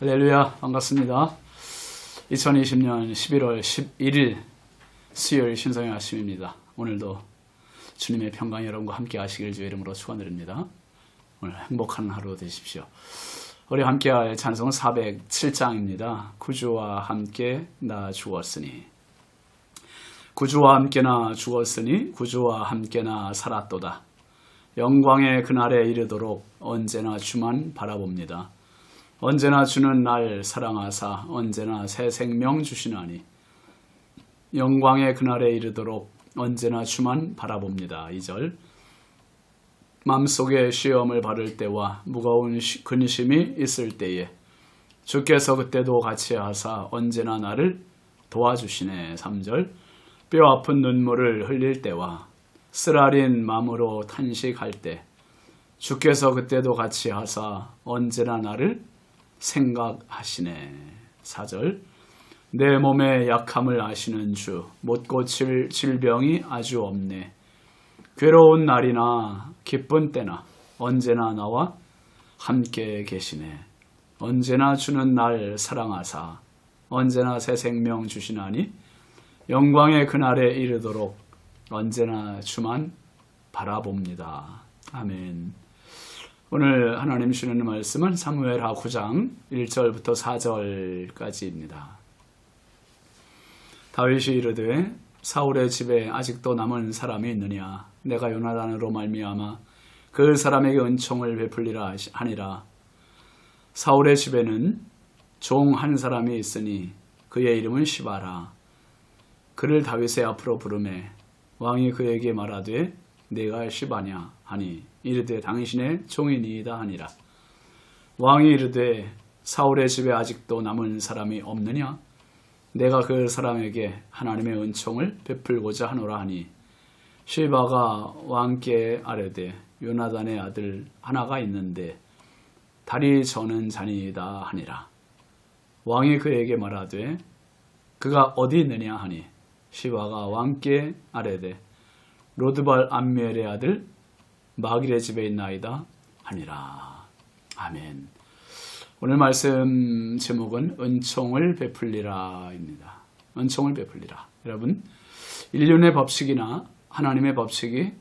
할렐루야, 반갑습니다. 2020년 11월 11일 수요일 신성의 아침입니다. 오늘도 주님의 평강이 여러분과 함께 하시길 주의 이름으로 축원드립니다. 오늘 행복한 하루 되십시오. 우리 함께할 찬송은 407장입니다. 구주와 함께 나 죽었으니, 구주와 함께 나 죽었으니 구주와 함께 나 살았도다. 영광의 그날에 이르도록 언제나 주만 바라봅니다. 언제나 주는 날 사랑하사 언제나 새 생명 주시나니, 영광의 그날에 이르도록 언제나 주만 바라봅니다. 2절, 맘속에 시험을 받을 때와 무거운 근심이 있을 때에 주께서 그때도 같이 하사 언제나 나를 도와주시네. 3절, 뼈 아픈 눈물을 흘릴 때와 쓰라린 마음으로 탄식할 때 주께서 그때도 같이 하사 언제나 나를 생각하시네. 4절, 내 몸의 약함을 아시는 주, 못 고칠 질병이 아주 없네. 괴로운 날이나 기쁜 때나 언제나 나와 함께 계시네. 언제나 주는 날 사랑하사 언제나 새 생명 주시나니, 영광의 그날에 이르도록 언제나 주만 바라봅니다. 아멘. 오늘 하나님 주시는 말씀은 사무엘하 9장 1절부터 4절까지입니다. 다윗이 이르되 사울의 집에 아직도 남은 사람이 있느냐? 내가 요나단으로 말미암아 그 사람에게 은총을 베풀리라 하니라. 사울의 집에는 종 한 사람이 있으니 그의 이름은 시바라. 그를 다윗의 앞으로 부르매 왕이 그에게 말하되 내가 시바냐 하니, 이르되 당신의 종이니이다 하니라. 왕이 이르되 사울의 집에 아직도 남은 사람이 없느냐? 내가 그 사람에게 하나님의 은총을 베풀고자 하노라 하니, 시바가 왕께 아뢰되 요나단의 아들 하나가 있는데 다리 저는 자니이다 하니라. 왕이 그에게 말하되 그가 어디 있느냐 하니, 시바가 왕께 아뢰되 로드발 암미엘의 아들 마길의 집에 있나이다 하니라. 아멘. 오늘 말씀 제목은 은총을 베풀리라입니다. 은총을 베풀리라. 여러분, 인륜의 법칙이나 하나님의 법칙이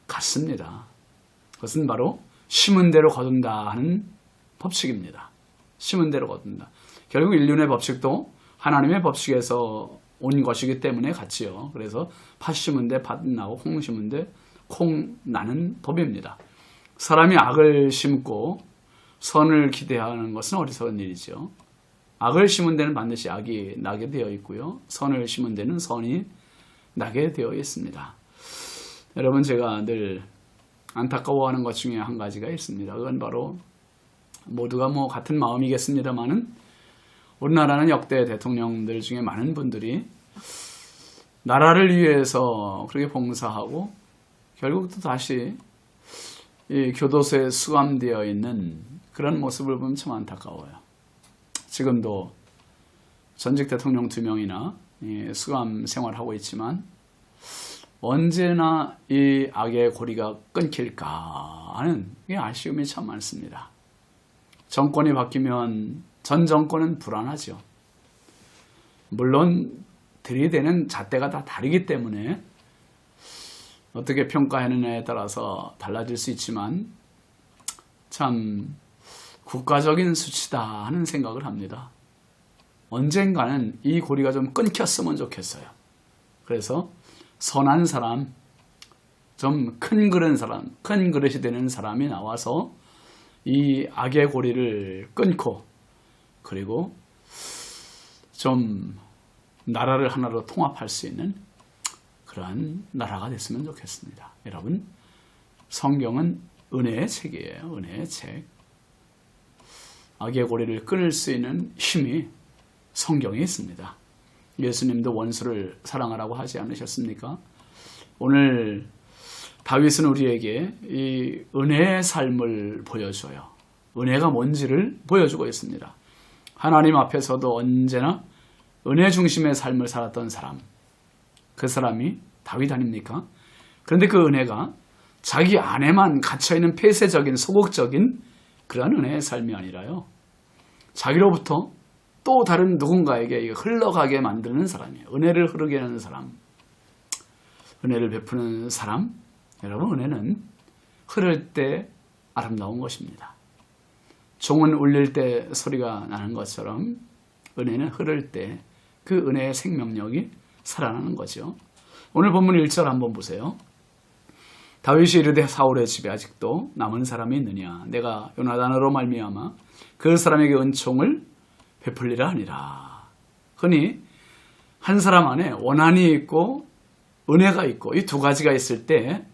같습니다. 그것은 바로 심은 대로 거둔다 하는 법칙입니다. 심은 대로 거둔다. 결국 인륜의 법칙도 하나님의 법칙에서 온 것이기 때문에 같지요. 그래서 팥 심은 데 팥 나고 콩 심은 데 콩 나는 법입니다. 사람이 악을 심고 선을 기대하는 것은 어리석은 일이죠. 악을 심은 데는 반드시 악이 나게 되어 있고요. 선을 심은 데는 선이 나게 되어 있습니다. 여러분, 제가 늘 안타까워하는 것 중에 한 가지가 있습니다. 그건 바로 모두가 같은 마음이겠습니다만은, 우리나라는 역대 대통령들 중에 많은 분들이 나라를 위해서 그렇게 봉사하고 결국 또 다시 이 교도소에 수감되어 있는 그런 모습을 보면 참 안타까워요. 지금도 전직 대통령 2명이나 수감 생활하고 있지만 언제나 이 악의 고리가 끊길까 하는 아쉬움이 참 많습니다. 정권이 바뀌면 전 정권은 불안하죠. 물론 들이대는 잣대가 다 다르기 때문에 어떻게 평가하느냐에 따라서 달라질 수 있지만 참 국가적인 수치다 하는 생각을 합니다. 언젠가는 이 고리가 좀 끊겼으면 좋겠어요. 그래서 선한 사람, 좀 큰 그릇이 되는 사람이 나와서 이 악의 고리를 끊고, 그리고 좀 나라를 하나로 통합할 수 있는 그러한 나라가 됐으면 좋겠습니다. 여러분, 성경은 은혜의 책이에요. 은혜의 책. 악의 고리를 끊을 수 있는 힘이 성경에 있습니다. 예수님도 원수를 사랑하라고 하지 않으셨습니까? 오늘 다윗은 우리에게 이 은혜의 삶을 보여줘요. 은혜가 뭔지를 보여주고 있습니다. 하나님 앞에서도 언제나 은혜 중심의 삶을 살았던 사람, 그 사람이 다윗 아닙니까? 그런데 그 은혜가 자기 안에만 갇혀있는 폐쇄적인 소극적인 그런 은혜의 삶이 아니라요, 자기로부터 또 다른 누군가에게 흘러가게 만드는 사람이에요. 은혜를 흐르게 하는 사람, 은혜를 베푸는 사람. 여러분, 은혜는 흐를 때 아름다운 것입니다. 종은 울릴 때 소리가 나는 것처럼 은혜는 흐를 때 그 은혜의 생명력이 살아나는 거죠. 오늘 본문 1절 한번 보세요. 다윗이 이르되 사울의 집에 아직도 남은 사람이 있느냐? 내가 요나단으로 말미암아 그 사람에게 은총을 베풀리라 하니라. 흔히 한 사람 안에 원한이 있고 은혜가 있고 이 두 가지가 있을 때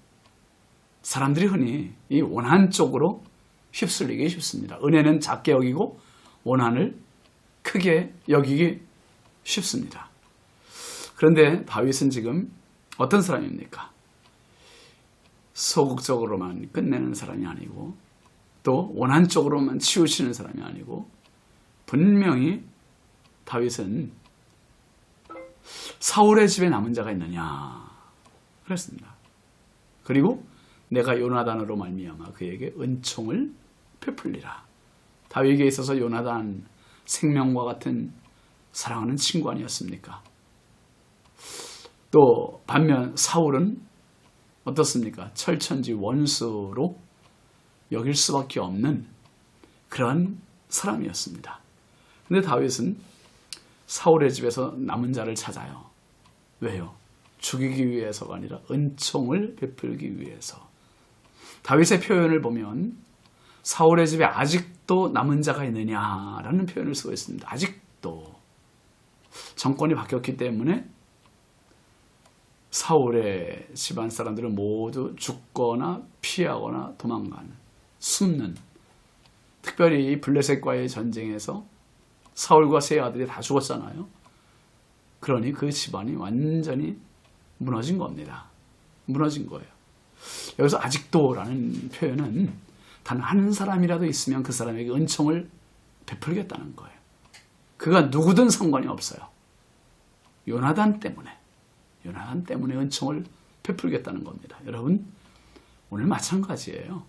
사람들이 흔히 이 원한 쪽으로 휩쓸리기 쉽습니다. 은혜는 작게 여기고 원한을 크게 여기기 쉽습니다. 그런데 다윗은 지금 어떤 사람입니까? 소극적으로만 끝내는 사람이 아니고 또 원한 쪽으로만 치우치는 사람이 아니고 분명히 다윗은 사울의 집에 남은 자가 있느냐 그랬습니다. 그리고 내가 요나단으로 말미암아 그에게 은총을 베풀리라. 다윗에게 있어서 요나단 생명과 같은 사랑하는 친구 아니었습니까? 또 반면 사울은 어떻습니까? 철천지 원수로 여길 수밖에 없는 그런 사람이었습니다. 그런데 다윗은 사울의 집에서 남은 자를 찾아요. 왜요? 죽이기 위해서가 아니라 은총을 베풀기 위해서. 다윗의 표현을 보면 사울의 집에 아직도 남은 자가 있느냐라는 표현을 쓰고 있습니다. 아직도. 정권이 바뀌었기 때문에 사울의 집안 사람들은 모두 죽거나 피하거나 도망가는, 숨는, 특별히 이 블레셋과의 전쟁에서 사울과 세 아들이 다 죽었잖아요. 그러니 그 집안이 완전히 무너진 겁니다. 무너진 거예요. 여기서 아직도라는 표현은 단 한 사람이라도 있으면 그 사람에게 은총을 베풀겠다는 거예요. 그가 누구든 상관이 없어요. 요나단 때문에 은총을 베풀겠다는 겁니다. 여러분, 오늘 마찬가지예요.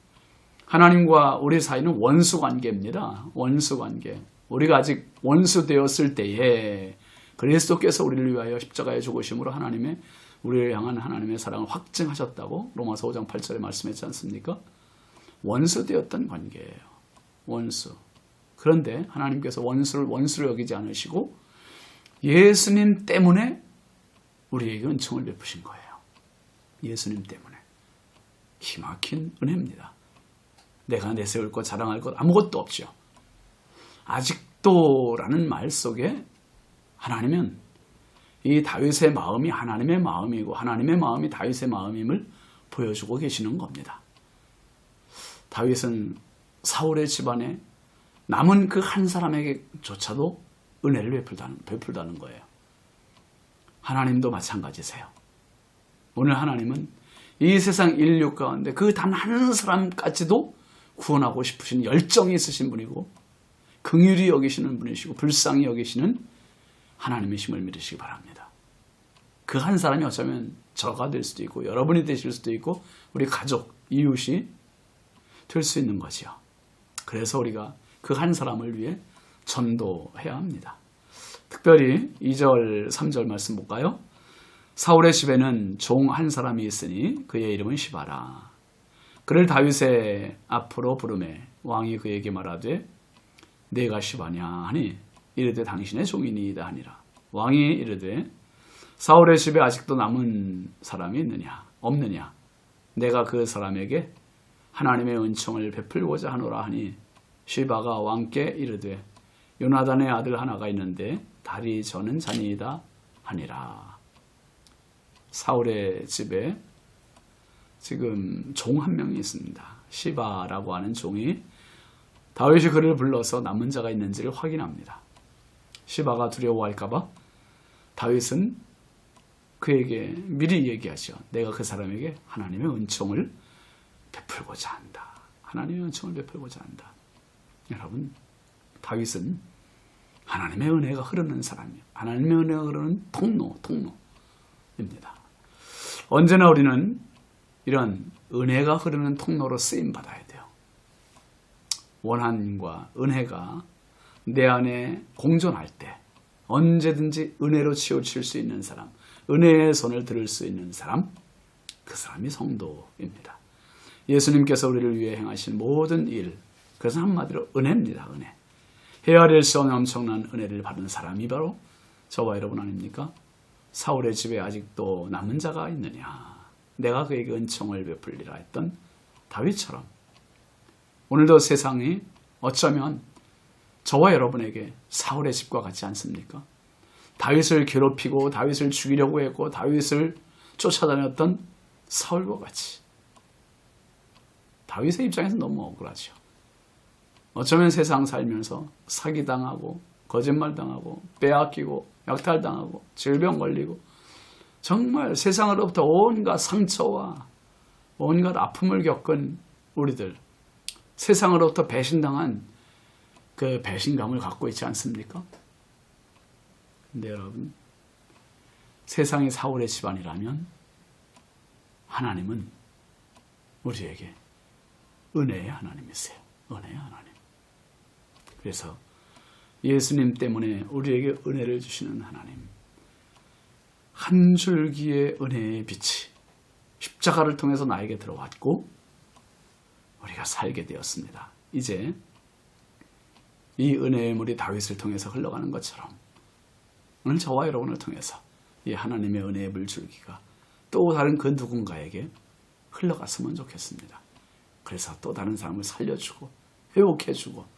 하나님과 우리 사이는 원수 관계입니다. 원수 관계. 우리가 아직 원수 되었을 때에 그리스도께서 우리를 위하여 십자가에 죽으심으로 우리를 향한 하나님의 사랑을 확증하셨다고 로마서 5장 8절에 말씀했지 않습니까? 원수 되었던 관계예요. 원수. 그런데 하나님께서 원수로 여기지 않으시고 예수님 때문에 우리에게 은총을 베푸신 거예요. 예수님 때문에. 기막힌 은혜입니다. 내가 내세울 것, 자랑할 것 아무것도 없죠. 아직도라는 말 속에 하나님은 이 다윗의 마음이 하나님의 마음이고 하나님의 마음이 다윗의 마음임을 보여주고 계시는 겁니다. 다윗은 사울의 집안에 남은 그 한 사람에게조차도 은혜를 베풀다는 거예요. 하나님도 마찬가지세요. 오늘 하나님은 이 세상 인류 가운데 그 단 한 사람까지도 구원하고 싶으신 열정이 있으신 분이고 긍휼히 여기시는 분이시고 불쌍히 여기시는 하나님이심을 믿으시기 바랍니다. 그 한 사람이 어쩌면 저가 될 수도 있고 여러분이 되실 수도 있고 우리 가족, 이웃이 될 수 있는 거지요. 그래서 우리가 그 한 사람을 위해 전도해야 합니다. 특별히 2절, 3절 말씀 볼까요? 사울의 집에는 종 한 사람이 있으니 그의 이름은 시바라. 그를 다윗의 앞으로 부르매 왕이 그에게 말하되 내가 시바냐 하니 이르되 당신의 종이니이다 하니라. 왕이 이르되 사울의 집에 아직도 남은 사람이 있느냐 없느냐 내가 그 사람에게 하나님의 은총을 베풀고자 하노라 하니 시바가 왕께 이르되 요나단의 아들 하나가 있는데 다리 저는 자니이다 하니라. 사울의 집에 지금 종 한 명이 있습니다. 시바라고 하는 종이 다윗이 그를 불러서 남은 자가 있는지를 확인합니다. 시바가 두려워할까봐 다윗은 그에게 미리 얘기하죠. 내가 그 사람에게 하나님의 은총을 베풀고자 한다. 하나님의 은총을 베풀고자 한다. 여러분, 다윗은 하나님의 은혜가 흐르는 사람이에요. 하나님의 은혜가 흐르는 통로입니다. 언제나 우리는 이런 은혜가 흐르는 통로로 쓰임받아야 돼요. 원한과 은혜가 내 안에 공존할 때 언제든지 은혜로 치우칠 수 있는 사람, 은혜의 손을 들을 수 있는 사람, 그 사람이 성도입니다. 예수님께서 우리를 위해 행하신 모든 일, 그것은 한마디로 은혜입니다. 은혜. 헤아릴 수 없는 엄청난 은혜를 받은 사람이 바로 저와 여러분 아닙니까? 사울의 집에 아직도 남은 자가 있느냐, 내가 그에게 은총을 베풀리라 했던 다윗처럼 오늘도 세상이 어쩌면 저와 여러분에게 사울의 집과 같지 않습니까? 다윗을 괴롭히고 다윗을 죽이려고 했고 다윗을 쫓아다녔던 사울과 같이 다윗의 입장에서 너무 억울하죠. 어쩌면 세상 살면서 사기당하고 거짓말당하고 빼앗기고 약탈당하고 질병 걸리고 정말 세상으로부터 온갖 상처와 온갖 아픔을 겪은 우리들, 세상으로부터 배신당한 그 배신감을 갖고 있지 않습니까? 근데 여러분, 세상이 사울의 집안이라면 하나님은 우리에게 은혜의 하나님이세요. 은혜의 하나님. 그래서 예수님 때문에 우리에게 은혜를 주시는 하나님, 한 줄기의 은혜의 빛이 십자가를 통해서 나에게 들어왔고 우리가 살게 되었습니다. 이제 이 은혜의 물이 다윗을 통해서 흘러가는 것처럼 오늘 저와 여러분을 통해서 이 하나님의 은혜의 물줄기가 또 다른 그 누군가에게 흘러갔으면 좋겠습니다. 그래서 또 다른 사람을 살려주고 회복해주고,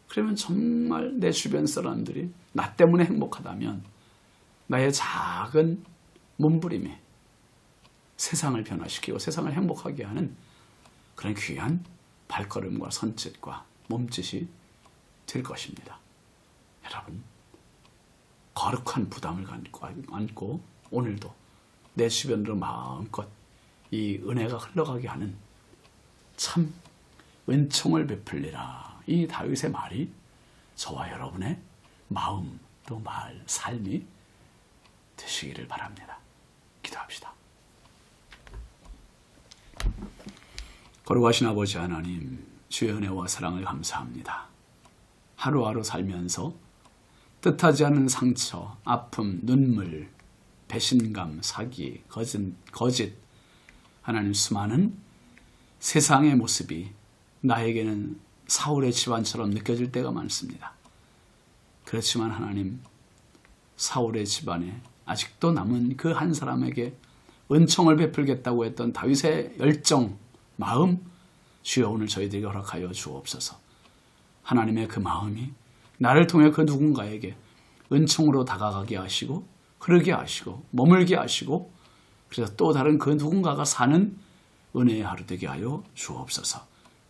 그러면 정말 내 주변 사람들이 나 때문에 행복하다면 나의 작은 몸부림이 세상을 변화시키고 세상을 행복하게 하는 그런 귀한 발걸음과 손짓과 몸짓이 될 것입니다. 여러분, 거룩한 부담을 안고 오늘도 내 주변으로 마음껏 이 은혜가 흘러가게 하는 참 은총을 베풀리라, 이 다윗의 말이 저와 여러분의 마음 또 말, 삶이 되시기를 바랍니다. 기도합시다. 거룩하신 아버지 하나님, 주의 은혜와 사랑을 감사합니다. 하루하루 살면서 뜻하지 않은 상처, 아픔, 눈물, 배신감, 사기, 거짓, 하나님 수많은 세상의 모습이 나에게는 사울의 집안처럼 느껴질 때가 많습니다. 그렇지만 하나님, 사울의 집안에 아직도 남은 그 한 사람에게 은총을 베풀겠다고 했던 다윗의 열정, 마음, 주여 오늘 저희들에게 허락하여 주옵소서. 하나님의 그 마음이 나를 통해 그 누군가에게 은총으로 다가가게 하시고 흐르게 하시고 머물게 하시고, 그래서 또 다른 그 누군가가 사는 은혜의 하루 되게 하여 주옵소서.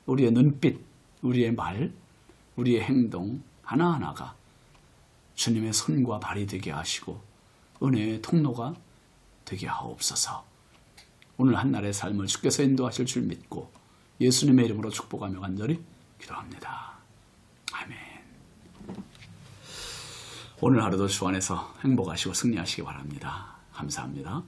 우리의 눈빛, 우리의 말, 우리의 행동 하나하나가 주님의 손과 발이 되게 하시고 은혜의 통로가 되게 하옵소서. 오늘 한날의 삶을 주께서 인도하실 줄 믿고 예수님의 이름으로 축복하며 간절히 기도합니다. 아멘. 오늘 하루도 주 안에서 행복하시고 승리하시기 바랍니다. 감사합니다.